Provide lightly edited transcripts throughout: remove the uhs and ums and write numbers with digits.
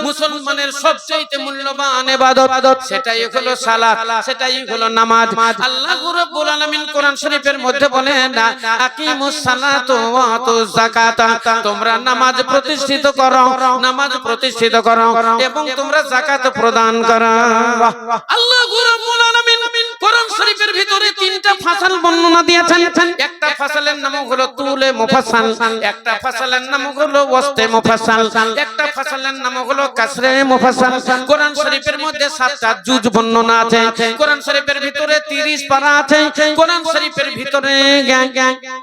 মুসলমানের সবচেয়ে মূল্যবান ইবাদত সেটাই হলো সালাত, সেটাই হলো নামাজ। আল্লাহ রাব্বুল আলামিন কোরআন শরীফের মধ্যে বলেন আকিমুস সালাত ওয়া আতুজ যাকাত, তোমরা নামাজ প্রতিষ্ঠিত করো, নামাজ প্রতিষ্ঠিত করো এবং তোমরা যাকাত প্রদান করো। আল্লাহ রাব্বুল আলামিন কোরআন শরীফের ভিতরে তিনটা ফাসাল বর্ণনা দিয়েছেন। একটা ফাসালের নাম হলো তুলে মুফাসসাল, একটা ফাসালের নাম হলো ওয়াসতে মুফাসসাল, একটা ফাসালের নাম হলো কাসরে মুফাসসাল। কোরআন শরীফের মধ্যে 7টা জুজ বর্ণনা আছে, কোরআন শরীফের ভিতরে 30 পারা আছে, কোরআন শরীফের ভিতরে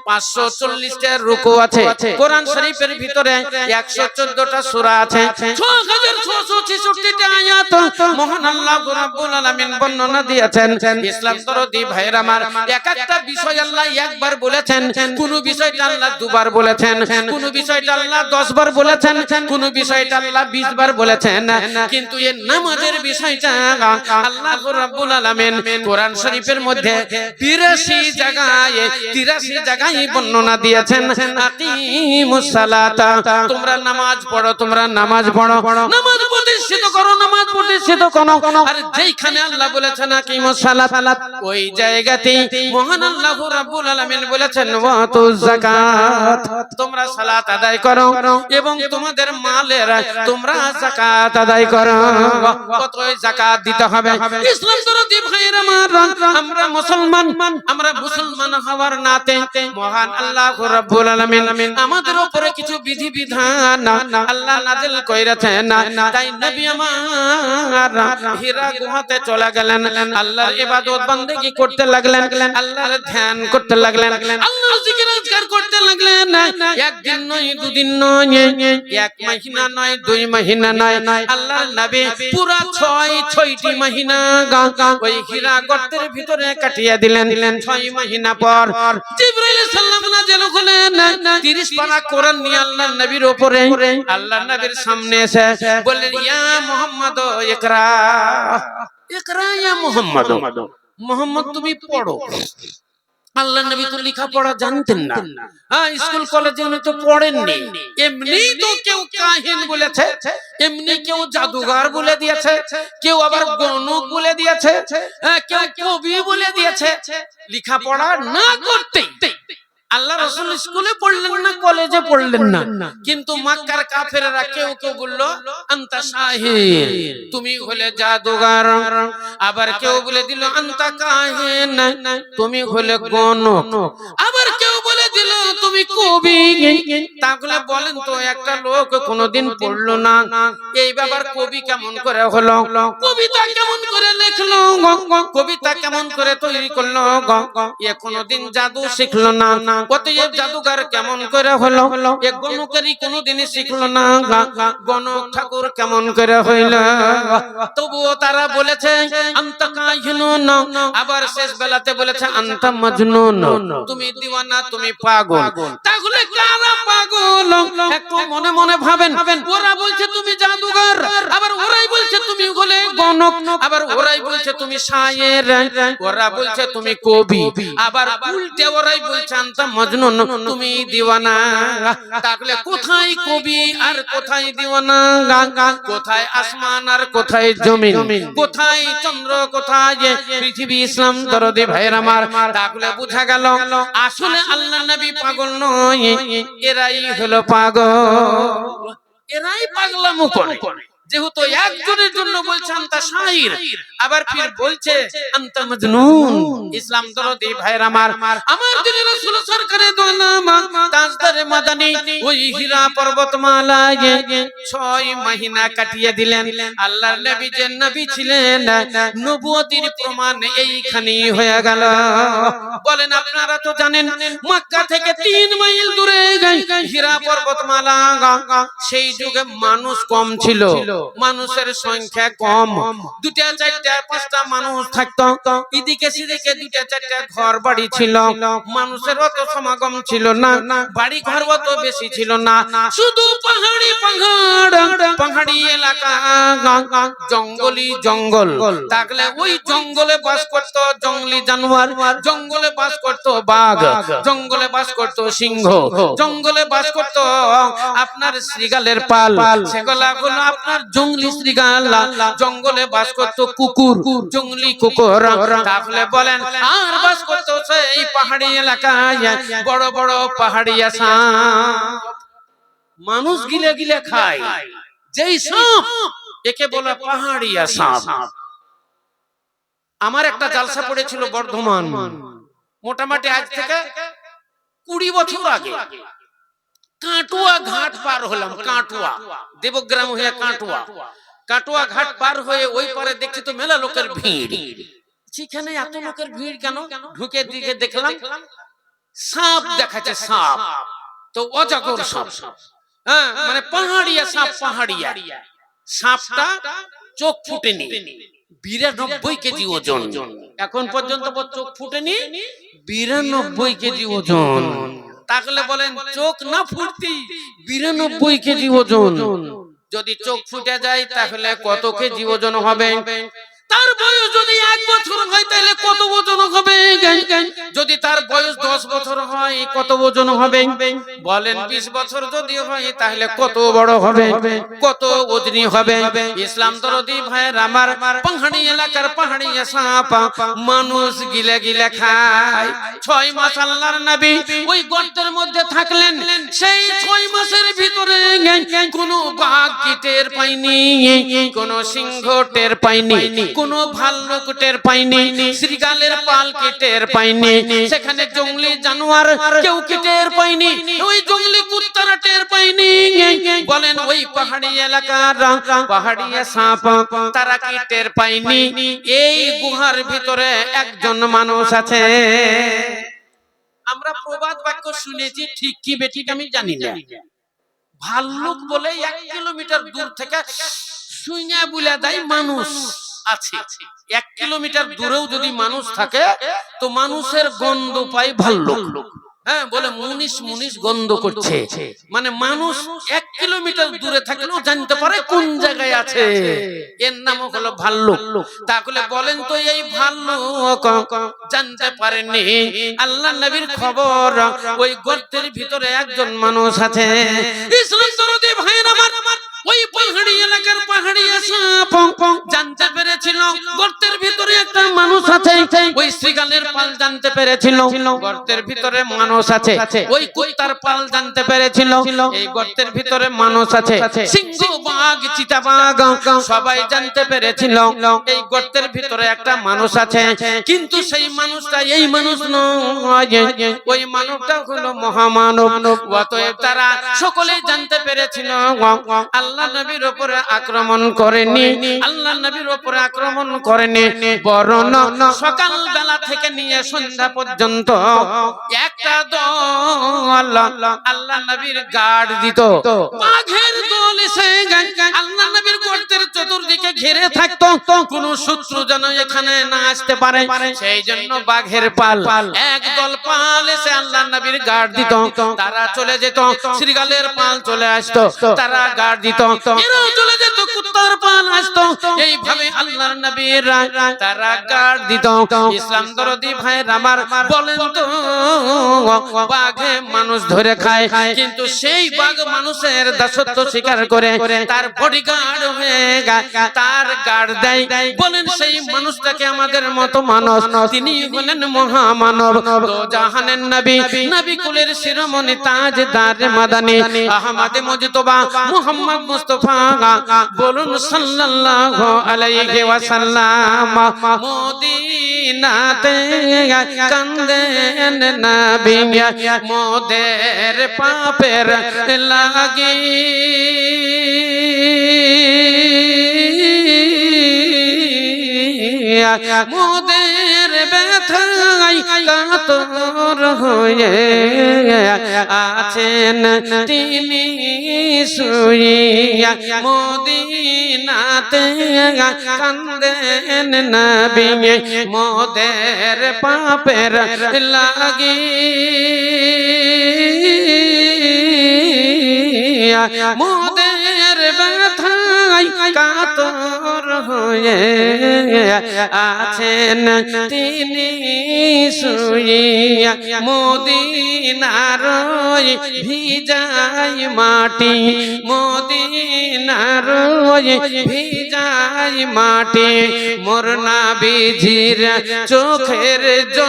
540টা রুকু আছে, কোরআন শরীফের ভিতরে 114টা সূরা আছে, 6666টা আয়াত মহান আল্লাহ রাব্বুল আলামিন বর্ণনা দিয়েছেন। ইসলাম দরদি ভাইরা আমার, এক একটা বিষয় আল্লাহ একবার বলেছেন, কোন বিষয়টা আল্লাহ দুবার বলেছেন, কোন বিষয়টা আল্লাহ 10 বার বলেছেন, কোন বিষয়টা আল্লাহ 20 বার বলেছেন। কিন্তু এই নামাজের বিষয়টা আল্লাহ রাব্বুল আলামিন কোরআন শরীফের মধ্যে 83 জায়গায় বর্ণনা দিয়েছেন আকিমুস সালাতা, তোমরা নামাজ পড়ো, তোমরা নামাজ পড়ো, নামাজ প্রতিষ্ঠিত করো, নামাজ প্রতিষ্ঠিত করো। আর যেইখানে আল্লাহ বলেছেন আকিমুস সালাত, ওই জায়গাতেই মহান আল্লাহ রাব্বুল আলামিন বলেছেন ওয়া আতুজ যাকাত, তোমরা সালাত আদায় করো এবং তোমাদের মালের তোমরা যাকাত আদায় করো। কতই যাকাত দিতে হবে? ইসলাম দরদি ভাইরা আমার, আমরা মুসলমান হওয়ার নাতে মহান আল্লাহ রাব্বুল আলামিন আমাদের উপরে কিছু বিধি বিধান আল্লাহ নাযিল করেছেন। তাই নবী আমার হিরা গুহাতে চলে গেলেন, আল্লাহর ইবাদত বান্দেগি করতে লাগলেন, আল্লাহর ধ্যান করতে লাগলেন, আল্লাহর জিকির আজকার করতে লাগলেন। একদিন নয়, দুদিন নয়, এক মাহিনা নয়, 2 মাহিনা নয়, আল্লাহর নবী পুরা 6টি মাহিনা ওই হিরা গর্তের ভিতরে কাটিয়ে দিলেন। 6 মাহিনা পর জিবরাইল সাল্লাম নাযিল হলেন, 30 পারা কোরআন নিয়ে আল্লাহর নবীর উপরে। আল্লাহর নবীর সামনে এসে বললেন ইয়া মুহাম্মদ ইকরা, ইকরা ইয়া মুহাম্মদ, মুহাম্মদ তুমি পড়ো। আল্লাহ নবী তো লেখাপড়া জানতেন না, স্কুল কলেজে উনি তো পড়েননি। এমনি তো কেউ কাহিন বলেছে, এমনি কেউ জাদুঘর বলে দিয়েছে, কেউ আবার গণক বলে দিয়েছে, কেউ কবি বলে দিয়েছে। লেখাপড়া না করতেই আল্লাহ রাসূল স্কুলে পড়লেন না, কলেজে পড়লেন না, কিন্তু মক্কার কাফেররা কেউ কেউ বলল আনতা শাহির, তুমি হলে জাদুঘর। আবার কেউ বলে দিল আনতা কাহিন, তুমি হলে গণক। আবার কেউ বলে দিল তুমি কবি। তাহলে বলেন তো, একটা লোক কোনোদিন পড়লো না, এই বাবার কবি কেমন করে হলো? কবিতা কেমন করে লিখলো? কবিতা কেমন করে তৈরি করলো? এ কোনোদিন জাদু শিখলো না। অতএব জাদুঘর কেমন করে হলো? এ গণকেরই কোনোদিনই শিখলো না। গণক ঠাকুর কেমন করে হইল? তবুও তারা বলেছে আনতা কাহিনুন, আবার শেষ বেলাতে বলেছে আনতা মাজনুন, তুমি দিওয়ানা, তুমি পাগল। তাহলে কারা পাগল? একটু মনে মনে ভাবেন। ওরা বলছে তুমি জাদুঘর, আবার ওরাই বলছে তুমি হলে গণক, আবার ওরাই বলছে তুমি শায়ের, ওরা বলছে তুমি কবি, আবার উল্টে ওরাই বলছে আনতা মাজনুন, তুমি দিওয়ানা। তাহলে কোথায় কবি আর কোথায় দিওয়ানা? কোথায় আসমান আর কোথায় জমিন? কোথায় চন্দ্র, কোথায় পৃথিবী? ইসলাম দরদি ভাইরা আমার, তাহলে বোঝা গেল আসলে আল্লাহ নবী পাগল নয়, এরাই হলো পাগল, এরাই পাগলামো করে। যেহেতু একজনের জন্য বলছে আনতা শাইর, আবার ফির বলছে আনতা মাজনুন। ইসলাম দরদি ভাইরা আমার, আমার দিনের রাসূল সরকারে দো আলম তাজদারে মাদানী ওই হীরা পর্বতমালায় 6 মাহিনা কাটিয়ে দিলেন। আল্লাহর নবী যে নবী ছিলেন, নবুয়তির প্রমাণ এইখানেই হয়ে গেল। বলেন আপনারা তো জানেন মক্কা থেকে 3 মাইল দূরে হীরা পর্বতমালা। সেই যুগে মানুষ কম ছিল, মানুষের সংখ্যা কম, 2টা 4টা 5টা মানুষ থাকতো, এদিকে সেদিকে 2টা 4টা ঘর বাড়ি ছিল। মানুষের অত সমাগম ছিল না, বাড়ি ঘর অত বেশি ছিল না, শুধু পাহাড়ি এলাকা, জঙ্গলি জঙ্গল। তাহলে ওই জঙ্গলে বাস করত জঙ্গলি জানোয়ার, জঙ্গলে বাস করত বাঘ, জঙ্গলে বাস করত সিংহ, জঙ্গলে বাস করত আপনার শ্রীগালের পাল। সেগুলা হলো আপনার জঙ্গলি শ্রীগাল, জঙ্গলে বাস করত কুকুর, জঙ্গলি কুকুর। তাহলে বলেন আর বাস করত সেই পাহাড়ি এলাকায় বড় বড় পাহাড়ি সাপ, মানুষ গিলে গিলে খায় যেই সাপ, একে বলে পাহাড়ি সাপ। আমার একটা জালসা পড়েছিল বর্ধমান, মোটামুটি আজ থেকে 20 বছর আগে। কাটুয়া ঘাট পার হলাম, কাটুয়া দেবগ্রাম হয়ে কাটুয়া, কাটুয়া ঘাট পার হয়ে ওই পারে দেখছি তো মেলা লোকের ভিড়। সেখানে এত লোকের ভিড় কেন? ঢুকে দিকে দেখলাম সাপ দেখাচ্ছে, সাপ তো অজগর সাপ, হ্যাঁ মানে পাহাড়িয়া সাপ। পাহাড়িয়া সাপটা চোখ ফুটেনি, 92 কেজি ওজন। এখন পর্যন্ত চোখ ফুটেনি, 92 কেজি ওজন। তাহলে বলেন চোখ না ফুটতি 92 কেজি ওজন, যদি চোখ ফুটে যায় তাহলে কত কেজি ওজন হবে? তার বয়স যদি 1 বছর হয় তাহলে কত ওজন হবে? যদি তার বয়স 10 বছর হয় কত ওজন হবে? বলেন 20 বছর যদি হয় তাহলে কত বড় হবে, কত ওজনী হবে? ইসলাম দরদি ভাইয়ের আমার, পাহাড়ি এলাকার পাহাড়ি সাপ মানুষ গিলে গিলে খায়। 6 মাস আল্লাহর নবী ওই গর্তের মধ্যে থাকলেন। সেই 6 মাসের ভিতরে কোনো বাঘ কি টের পায়নি, কোনো সিংহ টের পায়নি, কোনো ভাল্লুক টের পায়নি, শ্রীগালের পাল কি টের পায়নি, সেখানে জঙ্গলি জানোয়ার কেউ কি টের পায়নি, ওই জঙ্গলি কুত্তারা টের পায়নি। বলেন ওই পাহাড়ি এলাকার পাহাড়ি সাপ তারা কি টের পায়নি? এই গুহার ভিতরে একজন মানুষ আছে। আমরা প্রবাদ বাক্য শুনেছি, ঠিক কি বেঠিক আমি জানি না। ভাল্লুক বলে 1 কিলোমিটার দূর থেকে শুইনা বলে দেয় মানুষ আছে। 1 কিলোমিটার দূরেও যদি মানুষ থাকে তো মানুষের গন্ধ পায় ভাল্লুক, হ্যাঁ বলে মুনিশ মুনিশ গন্ধ করছে, মানে মানুষ 1 কিলোমিটার দূরে থাকলেও জানতে পারে কোন জায়গায় আছে, এর নাম হলো ভাল্লুক। তাহলে বলেন তো এই ভাল্লুক জানতে পারেনি আল্লাহ নবীর খবর ওই গর্তের ভিতরে একজন মানুষ আছে। ইসলাম দরদি ভাইরা আমার, ওই পাহাড়ি এলাকার পাহাড়ি সাপ জানতে পেরেছিল গর্তের ভিতরে একটা মানুষ আছে। ওই শ্রীগালের পাল জানতে পেরেছিল গর্তের ভিতরে মানুষ আছে। ওই কুত্তার পাল জানতে পেরেছিল এই গর্তের ভিতরে মানুষ আছে। সিংহ বাঘ চিতাবাঘ সবাই জানতে পেরেছিল এই গর্তের ভিতরে একটা মানুষ আছে। কিন্তু সেই মানুষটা এই মানুষ নয়, ওই মানুষটা হলো মহামানব। অতএব তারা সকলেই জানতে পেরেছিল আল্লাহ নবীর উপরে আক্রমণ করেনি, আল্লাহ নবীর উপরে আক্রমণ করেনি, বরং সকাল বেলা থেকে নিয়ে সন্ধ্যা পর্যন্ত একটা দল আল্লাহ নবীর গার্ড দিত। বাঘের দল এসে আল্লাহ নবীর গর্তের চতুর্দিকে ঘিরে থাকতো, কোন শত্রু যেন এখানে না আসতে পারে। সেই জন্য বাঘের পাল, একদল পাল এসে আল্লাহ নবীর গার্ড দিত। তারা চলে যেত, শ্রীগালের পাল চলে আসতো, তারা গার্ড দিত। এরাও চলে যেত, কুত্তার পাল আসতো। এইভাবে আল্লাহর নবীর তারা গার্ড দিত। ইসলাম দরদি ভাইয়ের আমার, বলেন তো বাঘে মানুষ ধরে খায়, কিন্তু সেই বাঘ মানুষের দাসত্ব স্বীকার করে তার বডিগার্ড হয়ে তার গার্ড দেয়। বলেন সেই মানুষটাকে আমাদের মতো মানুষ, তিনি হলেন মহামানব, দো জাহানের নবী, নবী কুলের শিরোমণি তাজদার মাদানী আহমদে মুজতবা মুহাম্মদ মুস্তাফা, বলুন সাল্লাল্লাহু আলাইহি ওয়াসাল্লাম। মদিনাতে কান্দেন নবী মোদের পাপের লাগি, মোদের ব্যথায় কাতর হয়ে আছেন তিনি শুইয়া, মদিনাতে কান্দেন নবী মোদের পাপের লাগি, মোদের ব্যথায় কাতর হয়ে শুয়ে আছেন, তিনি শুয়ে মদিনার ভিজাই মাটি, মদিনার ভিজাই মাটি, মোর নবীজির চোখের জল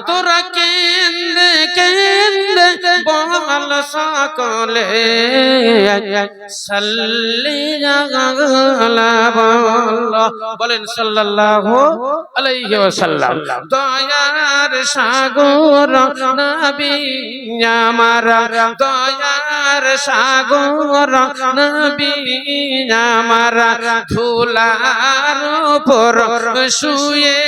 তোরা কেন্দে কেন্দে বল সকলে সাল্লি আলা বলেন সাল্লাল্লাহু আলাইহি ওয়াসাল্লাম। দয়ার সাগর নবী আমার, দয়ার সাগর নবী আমার, ধুলার উপর শুয়ে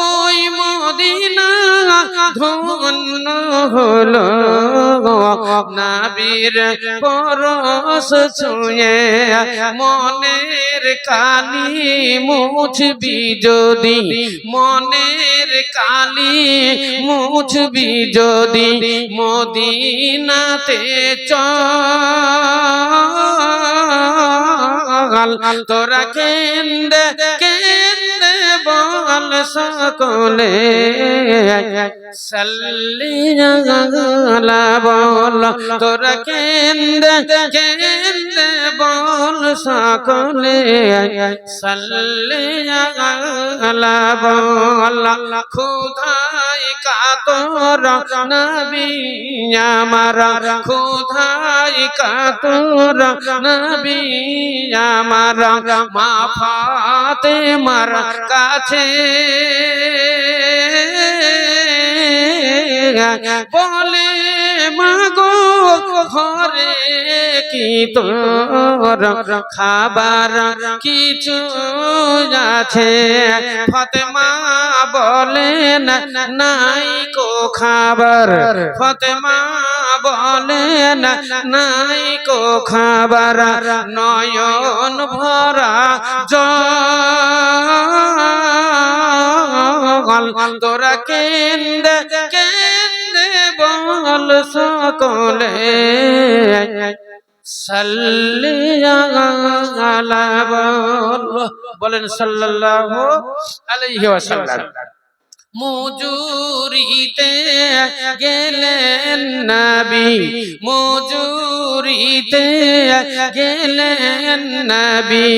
ওই মদিনা ধন্য হলো, নবীর পরশ ছুঁয়ে মনের কালি মুছবি যদি, মনের কালি মুছবি যদি, মদিনাতে চল তোরা কেন্দে কেন্দে বল সকলে সাল্লি আলা বল তোরা কেন্দে কেন্দে বল সকলে সাল্লি আলা বল। খোদাই কাতর নবী আমার, খোদাই কাতর নবী আমার, মা ফাতেমার কাছে বলে মাগো ঘরে কি তোর খাবার কিছু আছে? ফাতেমা বলেন নাই কো খাবার, ফাতেমা বলেন নাই কো খাবার, নয়ন ভরা জল তোরা কেন্দে কেন্দে বল সকলে সাল্লি আলা বলেন সাল্লাল্লাহু আলাইহি ওয়াসাল্লাম। মুজুরিতে গেলেন নবী, মুজুরিতে গেলেন নবী,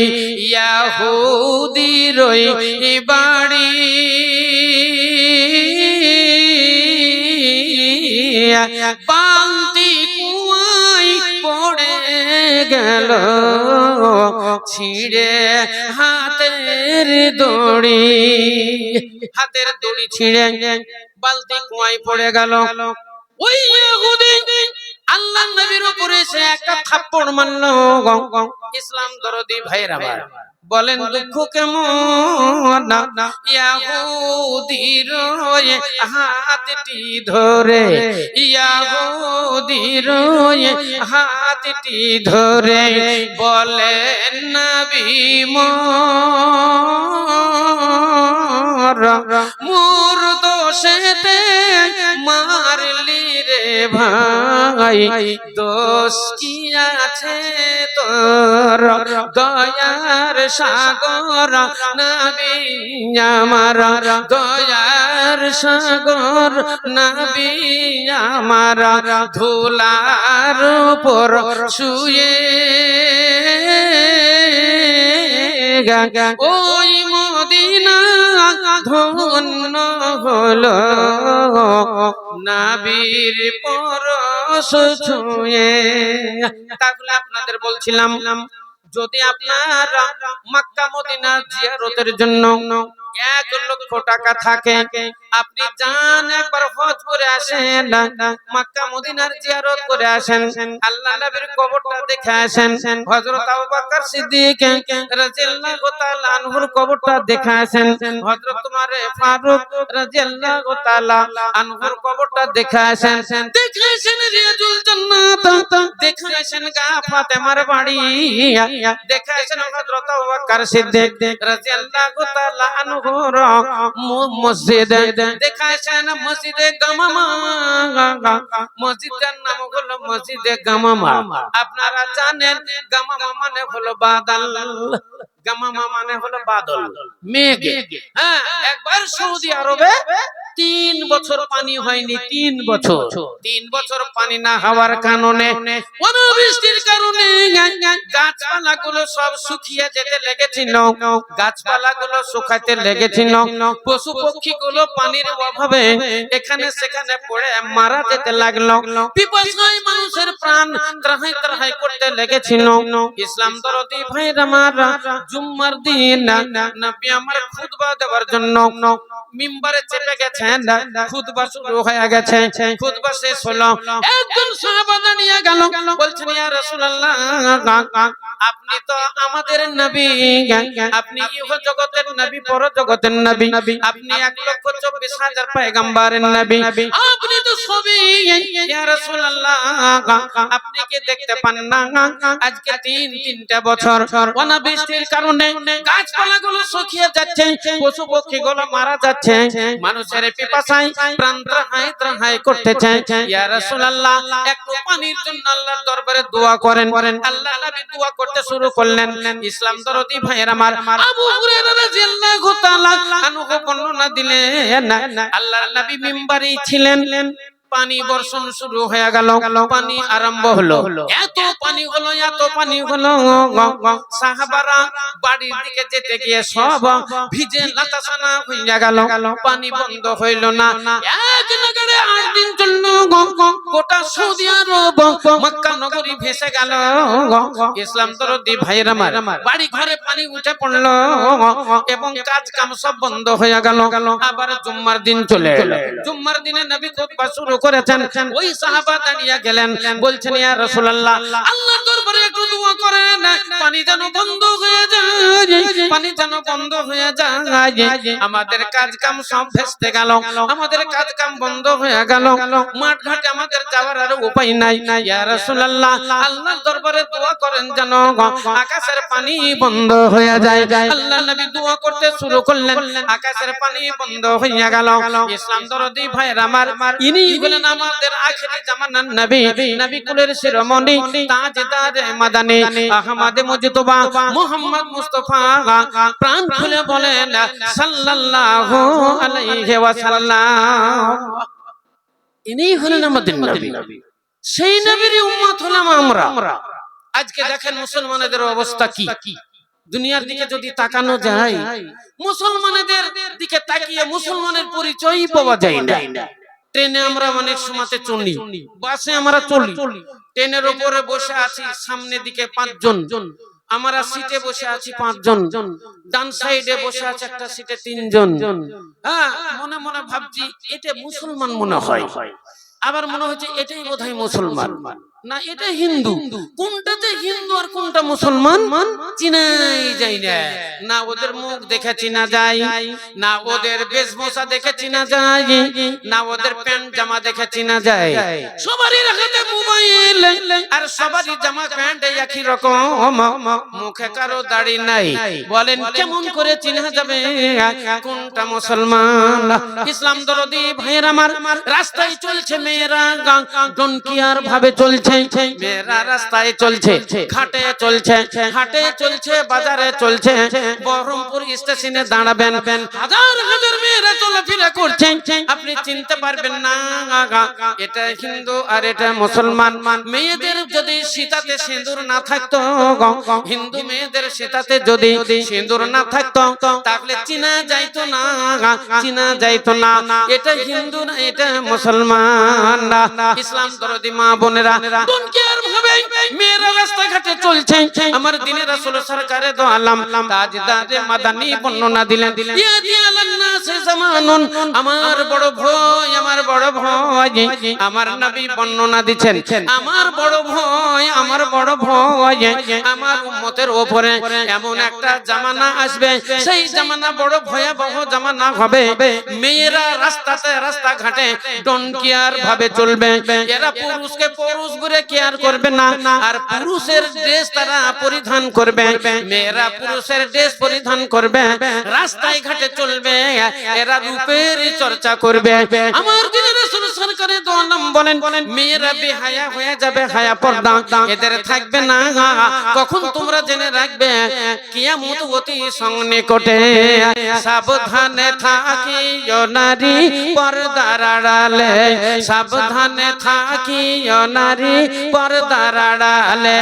ইহুদির বাড়ি বালতি কুয়াই পড়ে গেল, ছিঁড়ে হাতের দড়ি, হাতের দড়ি ছিঁড়ে বালতি কুয়াই পড়ে গেল। ওই ইহুদি আল্লাহর নবীর উপরে সে একটা থাপ্পড় মারলো। ইসলাম দরদি ভাইরা বলেন দুঃখ কেমন, ইহুদির হাতটি ধরে, ইহুদির হাতটি ধরে বলেন নবী মোর দোষেতে মারলি রে ভাই, দোষ কি আছে তোর? দয়ার সাগর নবী আমার, দয়ার সাগর নবী আমার, ধুলার উপর শুয়ে ওই মদিনা ধন্য হলো, নবীর পরশ ছুঁয়ে। তাহলে আপনাদের বলছিলাম, যদি আপনারা মক্কা মদিনা জিয়ারতের জন্য 1 লক্ষ টাকা থাকে, আপনি যান একবার হজ করে আসেন, মক্কা মদিনার জিয়ারত করে আসেন, আল্লাহ নবীর কবরটা দেখে আসেন, হযরত আবু বকর সিদ্দিক রাদিয়াল্লাহু তাআলা আনহুর কবরটা দেখে আসেন, হযরত ওমর ফারুক রাদিয়াল্লাহু তাআলা আনহুর কবরটা দেখে আসেন, দেখে আসেন রিয়াজুল জান্নাত, দেখে আসেন গা ফাতেমার বাড়ি, দেখে আসেন হযরত আবু বকর সিদ্দিক রাদিয়াল্লাহু তাআলা আনহু আনহুর মসজিদ দেখাইছেন মসজিদে গামামা। মসজিদের নাম হলো মসজিদে গামামা। আপনারা জানেন গামামা মানে হলো বাদল, গামামা মানে হলো বাদল, মেঘ। হ্যাঁ, একবার সৌদি আরবে 3 বছর পানি হয়নি, 3 বছর, 3 বছর পানি না হওয়ার কারণে, অনাবৃষ্টির কারণে গাছপালাগুলো সব শুকিয়ে যেতে লেগেছিল, গাছপালাগুলো শুকাতে লেগেছিল, পশু পক্ষীগুলো পানির অভাবে এখানে সেখানে পড়ে মারা যেতে লাগলো, পিপাসায় মানুষের প্রাণ ত্রাহাই ত্রাহাই করতে লেগেছিল। ইসলাম দরদি ভাইরা আমার, জুম্মার দিন নবী আমার খুতবা দেওয়ার জন্য মিম্বারে চেপে গেছেন, খুতবা শুরু হয়ে গেছে, খুতবা শেষ হলো, একজন সাহাবা দাঁড়িয়ে গেল, বলছেন ইয়া রাসূলুল্লাহ, আপনি তো আমাদের নবী, আপনি ইহ জগতের নবী, পর জগতের নবী, আপনি 1,24,000 পয়গম্বরের নবী, আপনি তো সবই, ইয়া রাসূলুল্লাহ আপনি কি দেখতে পান না আজকে 3টা বছর অনাবৃষ্টির কারণে গাছপালাগুলো শুকিয়ে যাচ্ছে, পশু পক্ষীগুলো মারা যাচ্ছে, মানুষের পিপাসায় প্রাণ ত্রাহাই ত্রাহাই করতেছে, ইয়া রাসূলুল্লাহ একটু পানির জন্য আল্লাহর দরবারে দোয়া করেন। আল্লাহ নবী দোয়া করতে শুরু করলেন। ইসলাম দরদি ভাইয়ের আমার, আবু হুরায়রা রাদিয়াল্লাহু তাআলা আনহু বর্ণনা দিলেন, আল্লাহর নবী মিম্বারেই ছিলেন, পানি বর্ষণ শুরু হয়ে গেল, পানি আরম্ভ হলো, এত পানি হলো, এত পানি হলো, সাহাবারা বাড়ির দিকে যেতে গিয়ে সব ভিজে লাতাসানা হয়ে গেল, পানি বন্ধ হইল না, এক নাগাড়ে 8 দিন চলল, গোটা সৌদি আরব মক্কা নগরী ভেসে গেল। ইসলাম দরদি ভাইয়ের আমার, বাড়ি ঘরে পানি উঠে পড়ল এবং কাজ কাম সব বন্ধ হয়ে গেল। আবার জুম্মার দিন চলে এলো, জুম্মার দিনে নবী খুতবা শুরু করেছেন, ওই সাহাবা দাঁড়িয়ে গেলেন, বলছেন ইয়া রাসূলুল্লাহ আল্লাহর দরবারে একটু দোয়া করেন, পানি যেন বন্ধ হয়ে যায়, পানি যেন বন্ধ হয়ে যায়, আমাদের কাজ কাম সব ভেস্তে গেল, আমাদের কাজ কাম বন্ধ হয়ে গেল, মাঠ ঘাটে আমাদের যাওয়ার আর উপায় নাই, ইয়া রাসূলুল্লাহ আল্লাহর দরবারে দোয়া করেন যেন আকাশের পানি বন্ধ হয়ে যায়। আল্লাহ নবী দোয়া করতে শুরু করলেন, আকাশের পানি বন্ধ হয়ে গেল। ইসলাম দরদি ভাইরা আমার, ইনি হলেন আমাদের আখিরি জামানার নবী, নবী কুলের শিরোমণি, তাজদার মাদানী, আহমদ মুজতবা মুহাম্মদ মুস্তাফা, প্রাণ খুলে বলেন সাল্লাল্লাহু আলাইহি ওয়াসাল্লাম। ইনি হলেন আমাদের নবী, সেই নবীর উম্মত হলাম আমরা। আজকে দেখেন মুসলমানদের অবস্থা কি, দুনিয়ার দিকে যদি তাকানো যায়, মুসলমানদের দিকে তাকিয়ে মুসলমানের পরিচয়ই পাওয়া যায় না। ট্রেনে আমরা অনেক সময়তে চলি, বাসে আমরা চলি, ট্রেনের উপরে বসে আছি, সামনে দিকে 5 জন, আমরা সিটে বসে আছি 5 জন, ডান সাইডে বসে আছে একটা সিটে 3 জন। হ্যাঁ, মনে মনে ভাবছি এটা মুসলমান মনে হয়, আবার মনে হচ্ছে এটাই বোধহয় মুসলমান, না এটা হিন্দু, কোনটাতে হিন্দু আর কোনটা মুসলমান চিনাই যায় না, না ওদের মুখ দেখে চিনা যায়, না ওদের বেশভূষা দেখে চিনা যায়, না ওদের প্যান্ট জামা দেখে চিনা যায়। সবারই হাতে মোবাইল আর সবারই জামা প্যান্ট একই রকম, মুখে কারো দাড়ি নাই, বলেন কেমন করে চিনা যাবে কোনটা মুসলমান? ইসলাম দরদি ভাইয়ের আমার, রাস্তায় চলছে মেয়েরা ডনকিয়ার ভাবে চলছে, মেয়েরা রাস্তায় চলছে, ঘাটে চলছে, হাটে চলছে, বাজারে চলছে, বহরমপুর স্টেশনে দাঁড়াবেন, হাজার হাজার মেয়েরা চলাফেরা করছে, আপনি চিনতে পারবেন না এটা হিন্দু আর এটা মুসলমান। মেয়েদের যদি সীতাতে সিঁদুর না থাকতো, হিন্দু মেয়েদের সীতাতে যদি সিঁদুর না থাকতো, তাহলে চিনা যাইতো না, চিনা যাইতো না এটা হিন্দু না এটা মুসলমান। ইসলাম দরদি মা বোনেরা, দুনিয়ার ভাবে মেয়েরা রাস্তাঘাটে চলছে, আমার দিনের রাসূল সরকারে দো আলম তাজদারে মাদানী বর্ণনা দিলেন, ইয়া দিয়ালান নাস জামানুন, আমার বড় ভয়, আমার বড় ভয়, আমার নবী বর্ণনা দিচ্ছেন, আমার বড় ভয়, আমার বড় ভয়, আমার উম্মতের উপরে এমন একটা জামানা আসবে, সেই জামানা বড় ভয়াবহ জামানা হবে, মেয়েরা রাস্তাতে রাস্তাঘাটে ডন কেয়ার ভাবে চলবে, এরা পুরুষকে পুরুষ করে কেয়ার করবে না, না আর পুরুষের ড্রেস তারা পরিধান করবে মেয়েরা পুরুষের ড্রেস পরিধান করবে রাস্তায় ঘাটে চলবে এরা রূপের চর্চা করবে আমার দিনের রাসূল সরকারে দো আলম বলেন মেয়েরা বেহায়া হয়ে যাবে হায়া পর্দা এদের থাকবে না কখন তোমরা জেনে রাখবে কিয়ামত অতি সন্নিকটে সাবধানে থাকিও নারী পর্দার আড়ালে সাবধানে থাকিও নারী পর্দার আড়ালে